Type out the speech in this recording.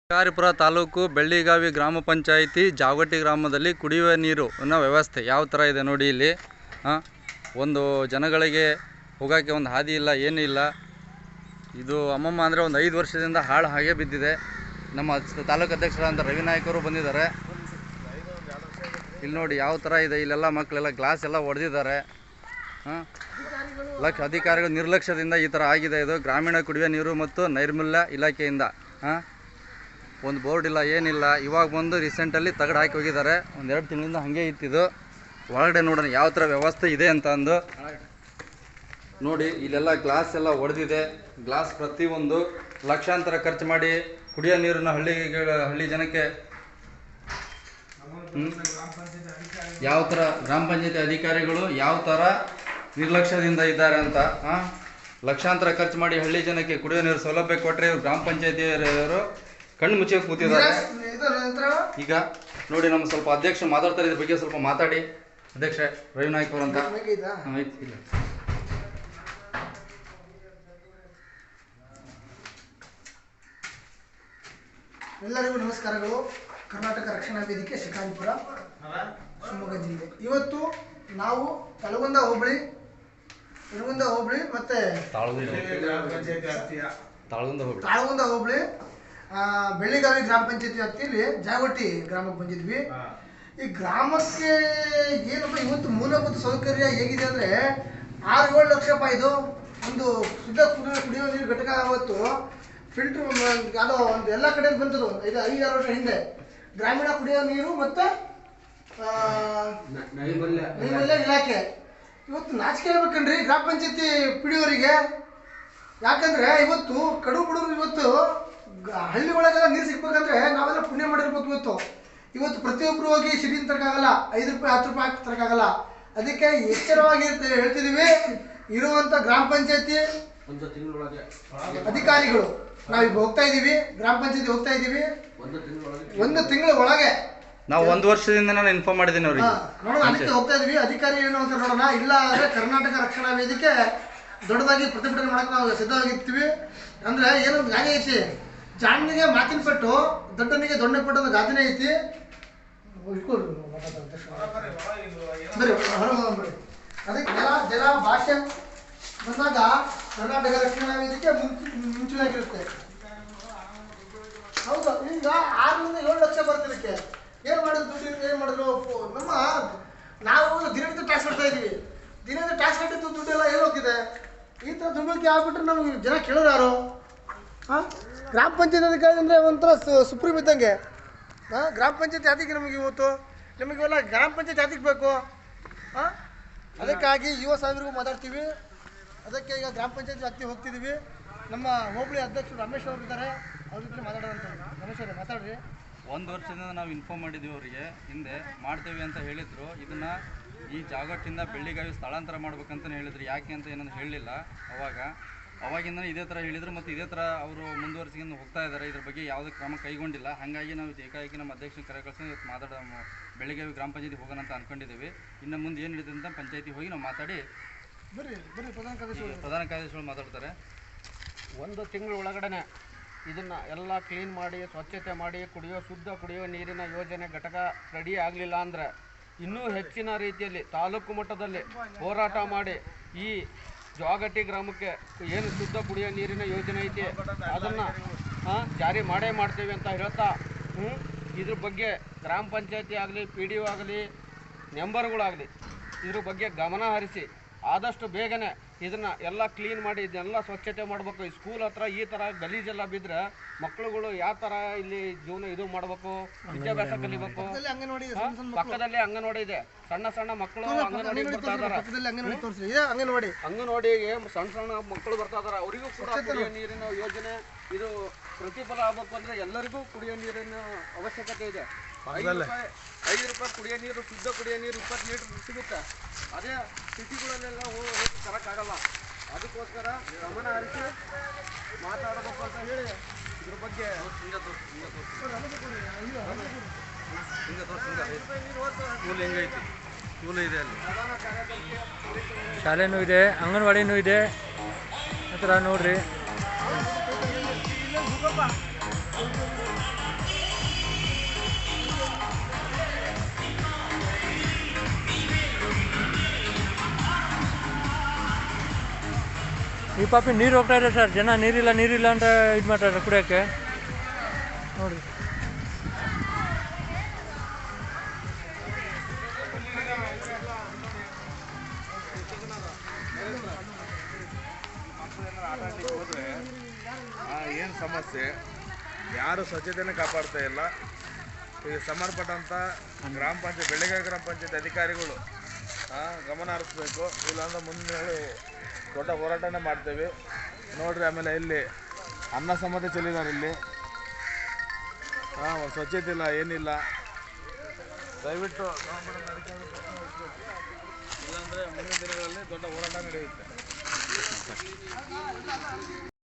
ಶಿಕಾರಿಪುರ ತಾಲೂಕು ಬೆಳ್ಳಿಗಾವಿ ಗ್ರಾಮ ಪಂಚಾಯಿತಿ ಜಾವಗಟ್ಟಿ ಗ್ರಾಮದಲ್ಲಿ ಕುಡಿಯುವ ನೀರು ಅನ್ನೋ ವ್ಯವಸ್ಥೆ ಯಾವ ಥರ ಇದೆ ನೋಡಿ. ಇಲ್ಲಿ ಒಂದು ಜನಗಳಿಗೆ ಹೋಗೋಕ್ಕೆ ಒಂದು ಹಾದಿ ಇಲ್ಲ, ಏನೂ ಇಲ್ಲ. ಇದು ಅಮ್ಮಮ್ಮ ಅಂದರೆ ಒಂದು 5 ವರ್ಷದಿಂದ ಹಾಳು ಹಾಗೆ ಬಿದ್ದಿದೆ. ನಮ್ಮ ತಾಲೂಕು ಅಧ್ಯಕ್ಷರಾದಂಥ ರವಿನಾಯಕರು ಬಂದಿದ್ದಾರೆ. ಇಲ್ಲಿ ನೋಡಿ ಯಾವ ಥರ ಇದೆ. ಇಲ್ಲೆಲ್ಲ ಮಕ್ಕಳೆಲ್ಲ ಗ್ಲಾಸ್ ಎಲ್ಲ ಹೊಡೆದಿದ್ದಾರೆ. ಅಧಿಕಾರಿಗಳು ನಿರ್ಲಕ್ಷ್ಯದಿಂದ ಈ ಥರ ಆಗಿದೆ. ಇದು ಗ್ರಾಮೀಣ ಕುಡಿಯುವ ನೀರು ಮತ್ತು ನೈರ್ಮಲ್ಯ ಇಲಾಖೆಯಿಂದ ಒಂದು ಬೋರ್ಡ್ ಇಲ್ಲ, ಏನಿಲ್ಲ. ಇವಾಗ ಬಂದು ರೀಸೆಂಟಲ್ಲಿ ತಗಡು ಹಾಕಿ ಹೋಗಿದ್ದಾರೆ. 1-2 ತಿಂಗಳಿಂದ ಹಾಗೆ ಇತ್ತಿದ್ದು. ಒಳಗಡೆ ನೋಡೋಣ ಯಾವ ಥರ ವ್ಯವಸ್ಥೆ ಇದೆ ಅಂತ ಅಂದು ನೋಡಿ. ಇಲ್ಲೆಲ್ಲ ಗ್ಲಾಸ್ ಎಲ್ಲ ಹೊಡೆದಿದೆ. ಗ್ಲಾಸ್ ಪ್ರತಿಯೊಂದು ಲಕ್ಷಾಂತರ ಖರ್ಚು ಮಾಡಿ ಕುಡಿಯೋ ನೀರನ್ನು ಹಳ್ಳಿ ಜನಕ್ಕೆ ಯಾವ ಥರ ಗ್ರಾಮ ಪಂಚಾಯತಿ ಅಧಿಕಾರಿಗಳು ಯಾವ ಥರ ನಿರ್ಲಕ್ಷ್ಯದಿಂದ ಇದ್ದಾರೆ ಅಂತ. ಲಕ್ಷಾಂತರ ಖರ್ಚು ಮಾಡಿ ಹಳ್ಳಿ ಜನಕ್ಕೆ ಕುಡಿಯೋ ನೀರು ಸೌಲಭ್ಯ ಕೊಟ್ಟರೆ ಗ್ರಾಮ ಪಂಚಾಯತಿಯವರು ಕಣ್ಣು ಮುಚ್ಚಿ ಕೂತಿದ್ದಾರೆ. ಈಗ ನೋಡಿ, ನಮ್ಮ ಸ್ವಲ್ಪ ಅಧ್ಯಕ್ಷರು ಮಾತಾಡ್ತಾರೆ. ಇದ್ರ ಬಗ್ಗೆ ಸ್ವಲ್ಪ ಮಾತಾಡಿ. ಅಧ್ಯಕ್ಷ ರವಿನಾಯಕ್ ಅವರು ಅಂತ. ಎಲ್ಲರಿಗೂ ನಮಸ್ಕಾರಗಳು. ಕರ್ನಾಟಕ ರಕ್ಷಣಾ ವೇದಿಕೆ ಶಿಕಾರಿಪುರ, ಶಿವಮೊಗ್ಗ ಜಿಲ್ಲೆ. ಇವತ್ತು ನಾವು ತಳಗುಂದ ಹೋಬಳಿ ಮತ್ತೆ ತಾಳಗುಂದ ಹೋಬಳಿ ಬೆಳ್ಳಿಗಾವಿ ಗ್ರಾಮ ಪಂಚಾಯತಿ ವ್ಯಾಪ್ತಿಯಲ್ಲಿ ಜಾವಗಟ್ಟಿ ಗ್ರಾಮಕ್ಕೆ ಬಂದಿದ್ವಿ. ಈ ಗ್ರಾಮಕ್ಕೆ ಏನಪ್ಪ ಇವತ್ತು ಮೂಲಭೂತ ಸೌಕರ್ಯ ಹೇಗಿದೆ ಅಂದರೆ 6-7 ಲಕ್ಷ ರೂಪಾಯಿದು ಒಂದು ಶುದ್ಧ ಕುಡಿಯುವ ನೀರು ಘಟಕ. ಅವತ್ತು ಫಿಲ್ಟ್ರ್ ಯಾವುದೋ ಒಂದು ಎಲ್ಲ ಕಡೆಯಲ್ಲಿ ಬಂತದ್ದು 5-6 ವರ್ಷ ಹಿಂದೆ. ಗ್ರಾಮೀಣ ಕುಡಿಯುವ ನೀರು ಮತ್ತು ನೈರ್ಮಲ್ಯ ಇಲಾಖೆ ಇವತ್ತು ನಾಚಿಕೆ ಹೇಳ್ಬೇಕನ್ರಿ ಗ್ರಾಮ ಪಂಚಾಯತಿ ಪಿಡಿಯೋರಿಗೆ. ಯಾಕಂದರೆ ಇವತ್ತು ಕಡು ಬಡವರು ಇವತ್ತು ಹಳ್ಳಿ ಒಳಗೆಲ್ಲ ನೀರು ಸಿಗ್ಬೇಕಂದ್ರೆ ನಾವೆಲ್ಲ ಪುಣ್ಯ ಮಾಡಿರ್ಬೇಕು. ಇವತ್ತು ಪ್ರತಿಯೊಬ್ಬರು ಹೋಗಿ ಸಿಟಿನ ತರಕಾಗಲ್ಲ, 5 ರೂಪಾಯಿ 10 ರೂಪಾಯಿ ತರಕಾಗಲ್ಲ. ಅದಕ್ಕೆ ಎಚ್ಚರವಾಗಿ ಹೇಳ್ತಿದ್ದೀವಿ. ಇರುವಂಥ ಗ್ರಾಮ ಪಂಚಾಯತಿ ಅಧಿಕಾರಿಗಳು ನಾವೀಗ ಹೋಗ್ತಾ ಇದ್ದೀವಿ, ಗ್ರಾಮ ಪಂಚಾಯತಿ ಹೋಗ್ತಾ ಇದ್ದೀವಿ. 1 ತಿಂಗಳ ಒಳಗೆ ನಾವು 1 ವರ್ಷದಿಂದ ನಾನು ಇನ್ಫಾರ್ಮ್ ಮಾಡಿದ್ದೀನಿ ಅವ್ರಿಗೆ. ನೋಡೋಣ, ಅದಕ್ಕೆ ಹೋಗ್ತಾ ಇದೀವಿ. ಅಧಿಕಾರಿ ಏನು ಅಂತ ನೋಡೋಣ. ಇಲ್ಲ ಅಂದರೆ ಕರ್ನಾಟಕ ರಕ್ಷಣಾ ವೇದಿಕೆ ದೊಡ್ಡದಾಗಿ ಪ್ರತಿಭಟನೆ ಮಾಡಕ್ಕೆ ನಾವು ಸಿದ್ಧವಾಗಿರ್ತೀವಿ. ಅಂದರೆ ಏನೋ ಗಾದೆ ಐತಿ, ಜಾಣಿಗೆ ಮಾತಿನ ಪಟ್ಟು ದೊಡ್ಡನಿಗೆ ದೊಣ್ಣೆ ಪಟ್ಟದ ಗಾದೆನೇ ಐತಿ. ಬರ್ರಿ ಅದಕ್ಕೆ ಜಲ ಭಾಷೆ ಬಂದಾಗ ಕರ್ನಾಟಕ ರಕ್ಷಣಾ ವೇದಿಕೆ ಮುಂಚೂಣಿಯಾಗಿರುತ್ತೆ. ಹೌದು, ಈಗ 6-7 ಲಕ್ಷ ಬರ್ತಿದ್ದಕ್ಕೆ ಏನು ಮಾಡಿದ್ರು ದುಡ್ಡು ಏನು ಮಾಡಿದ್ರು. ನಾವು ದಿನನಿತ್ಯ ಟ್ಯಾಕ್ಸ್ ಕಟ್ತಾ ಇದ್ದೀವಿ. ದಿನನಿತ್ಯ ಟ್ಯಾಕ್ಸ್ ಕಟ್ಟಿದ್ದು ದುಡ್ಡೆಲ್ಲ ಏನು ಹೋಗಿದೆ. ಈ ಥರ ದುಡ್ಡು ಆಗ್ಬಿಟ್ರೆ ನಮ್ಗೆ ಜನ ಕೇಳೋರು ಯಾರು? ಗ್ರಾಮ ಪಂಚಾಯತ್ ಅಧಿಕಾರಿ ಅಂದರೆ ಒಂಥರ ಸುಪ್ರೀಂ ಇದ್ದಂಗೆ. ಗ್ರಾಮ ಪಂಚಾಯತ್ ಜಾತಿಗೆ ನಮಗೆಲ್ಲ ಗ್ರಾಮ ಪಂಚಾಯತ್ ಜಾತಿಗೆ ಬೇಕು. ಅದಕ್ಕಾಗಿ ಯುವ ಸಾಹೇಬರಿಗೂ ಮಾತಾಡ್ತೀವಿ. ಅದಕ್ಕೆ ಈಗ ಗ್ರಾಮ ಪಂಚಾಯತ್ ವ್ಯಾಪ್ತಿಗೆ ಹೋಗ್ತಿದ್ದೀವಿ. ನಮ್ಮ ಹೋಬಳಿ ಅಧ್ಯಕ್ಷರು ರಮೇಶ್ ಅವರು ಇದ್ದಾರೆ, ಅವ್ರ ಜೊತೆ ಮಾತಾಡೋದಂತ. ರಮೇಶ್ ಅವರೇ ಮಾತಾಡ್ರಿ. 1 ವರ್ಷದಿಂದ ನಾವು ಇನ್ಫಾರ್ಮ್ ಮಾಡಿದ್ದೀವಿ ಅವರಿಗೆ. ಹಿಂದೆ ಮಾಡ್ತೇವೆ ಅಂತ ಹೇಳಿದರು. ಇದನ್ನು ಈ ಜಾಗಟ್ಟಿಂದ ಬೆಳ್ಳಿಗಾವಿ ಸ್ಥಳಾಂತರ ಮಾಡ್ಬೇಕಂತ ಹೇಳಿದ್ರು. ಯಾಕೆ ಅಂತ ಏನಂತ ಹೇಳಲಿಲ್ಲ. ಅವಾಗಿಂದ ಇದೇ ಥರ ಹೇಳಿದರು ಮತ್ತು ಇದೇ ಥರ ಅವರು ಮುಂದುವರಿಸಿಕೊಂಡು ಹೋಗ್ತಾ ಇದ್ದಾರೆ. ಇದ್ರ ಬಗ್ಗೆ ಯಾವುದೇ ಕ್ರಮ ಕೈಗೊಂಡಿಲ್ಲ. ಹಾಗಾಗಿ ನಾವು ಏಕಾಏಕಿ ನಮ್ಮ ಅಧ್ಯಕ್ಷನ ಕರೆ ಕಳಿಸಿ ಇವತ್ತು ಬೆಳ್ಳಿಗಾವಿ ಗ್ರಾಮ ಪಂಚಾಯತಿ ಹೋಗೋಣ ಅಂತ ಅಂದ್ಕೊಂಡಿದ್ದೀವಿ. ಇನ್ನು ಮುಂದೆ ಏನು ಹೇಳಿದೆ ಅಂತ ಪಂಚಾಯತಿ ಹೋಗಿ ನಾವು ಮಾತಾಡಿ ಪ್ರಧಾನ ಕಾರ್ಯದರ್ಶಿಗಳು ಮಾತಾಡ್ತಾರೆ. 1 ತಿಂಗಳ ಒಳಗಡೆ ಇದನ್ನು ಎಲ್ಲ ಕ್ಲೀನ್ ಮಾಡಿ ಸ್ವಚ್ಛತೆ ಮಾಡಿ ಶುದ್ಧ ಕುಡಿಯುವ ನೀರಿನ ಯೋಜನೆ ಘಟಕ ರೆಡಿ ಆಗಲಿಲ್ಲ ಅಂದರೆ ಇನ್ನೂ ಹೆಚ್ಚಿನ ರೀತಿಯಲ್ಲಿ ತಾಲೂಕು ಮಟ್ಟದಲ್ಲಿ ಹೋರಾಟ ಮಾಡಿ ಈ ಜಾವಗಟ್ಟಿ ಗ್ರಾಮಕ್ಕೆ ಏನು ಶುದ್ಧ ಕುಡಿಯುವ ನೀರಿನ ಯೋಜನೆ ಐತಿ ಅದನ್ನು ಜಾರಿ ಮಾಡ್ತೇವೆ ಅಂತ ಹೇಳ್ತಾ ಇದ್ರ ಬಗ್ಗೆ ಗ್ರಾಮ ಪಂಚಾಯತಿ ಆಗಲಿ PDO ಆಗಲಿ ಮೆಂಬರ್ಗಳಾಗಲಿ ಇದ್ರ ಬಗ್ಗೆ ಗಮನ ಹರಿಸಿ ಆದಷ್ಟು ಬೇಗನೆ ಇದನ್ನು ಎಲ್ಲ ಕ್ಲೀನ್ ಮಾಡಿ ಇದನ್ನೆಲ್ಲ ಸ್ವಚ್ಛತೆ ಮಾಡಬೇಕು. ಈ ಸ್ಕೂಲ್ ಹತ್ರ ಈ ಥರ ಗಲೀಜೆಲ್ಲ ಬಿದ್ದರೆ ಮಕ್ಕಳುಗಳು ಯಾವ ಥರ ಇಲ್ಲಿ ಜೀವನ ಇದು ಮಾಡಬೇಕು, ವಿದ್ಯಾಭ್ಯಾಸ ಕಲಿಬೇಕು. ಪಕ್ಕದಲ್ಲಿ ಅಂಗನವಾಡಿ ಇದೆ. ಸಣ್ಣ ಮಕ್ಕಳು ಅಂಗನವಾಡಿಗೆ ಬರ್ತಾ ಇದ್ದಾರೆ. ಅಂಗನವಾಡಿಗೆ ಸಣ್ಣ ಮಕ್ಕಳು ಬರ್ತಾ ಇದ್ದಾರೆ. ಅವರಿಗೂ ಕೂಡ ಕುಡಿಯೋ ನೀರಿನ ಯೋಜನೆ ಇದು ಪ್ರತಿಫಲ ಆಗಬೇಕು ಅಂದರೆ ಎಲ್ಲರಿಗೂ ಕುಡಿಯೋ ನೀರಿನ ಅವಶ್ಯಕತೆ ಇದೆ. 5 ರೂಪಾಯಿ ಕುಡಿಯೋ ನೀರು, ಶುದ್ಧ ಕುಡಿಯೋ ನೀರು 20 ಲೀಟ್ರ್ ಸಿಗುತ್ತೆ. ಅದೇ ಸಿಟಿಗಳಲ್ಲೆಲ್ಲ ಹೋಗಿ ತರೋಕ್ಕಾಗಲ್ಲ. ಅದಕ್ಕೋಸ್ಕರ ಗಮನ ಹರಿಸಿ ಮಾತಾಡಬೇಕು ಅಂತ ಹೇಳಿ ಇದ್ರ ಬಗ್ಗೆ ಸ್ಕೂಲ್ ಇದೆ, ಅಲ್ಲಿ ಶಾಲೆನೂ ಇದೆ, ಅಂಗನವಾಡಿನೂ ಇದೆ. ಆ ಥರ ನೋಡ್ರಿ. ಈ ಪಾಪಿ ನೀರು ಹೋಗ್ತಾ ಇದೆ ಸರ್, ಜನ ನೀರಿಲ್ಲ ಅಂತ ಇದು ಮಾಡ್ತಾರೆ ಕುಡಿಯೋಕ್ಕೆ ನೋಡಿ. ಏನು ಸಮಸ್ಯೆ, ಯಾರು ಸ್ವಚ್ಛತೆಯನ್ನು ಕಾಪಾಡ್ತಾ ಇಲ್ಲ. ಈಗ ಸಂಬಂಧಪಟ್ಟಂಥ ಗ್ರಾಮ ಪಂಚಾಯತ್ ಬೆಳಗಾವಿ ಗ್ರಾಮ ಪಂಚಾಯತ್ ಅಧಿಕಾರಿಗಳು ಗಮನ ಹರಿಸ್ಬೇಕು, ಇಲ್ಲಾಂದ್ರೆ ಮುಂದೆ ದೊಡ್ಡ ಹೋರಾಟನೇ ಮಾಡ್ತೇವೆ ನೋಡ್ರಿ. ಆಮೇಲೆ ಇಲ್ಲಿ ಅನ್ನ ಸಮಾಧಿ ಚೆಲ್ಲಿದ್ದಾರೆ, ಇಲ್ಲಿ ಸ್ವಚ್ಛತೆ ಇಲ್ಲ, ಏನಿಲ್ಲ. ದಯವಿಟ್ಟು ಇಲ್ಲಾಂದರೆ ಮುಂದಿನ ದಿನಗಳಲ್ಲಿ ದೊಡ್ಡ ಹೋರಾಟ ನಡೆಯುತ್ತೆ.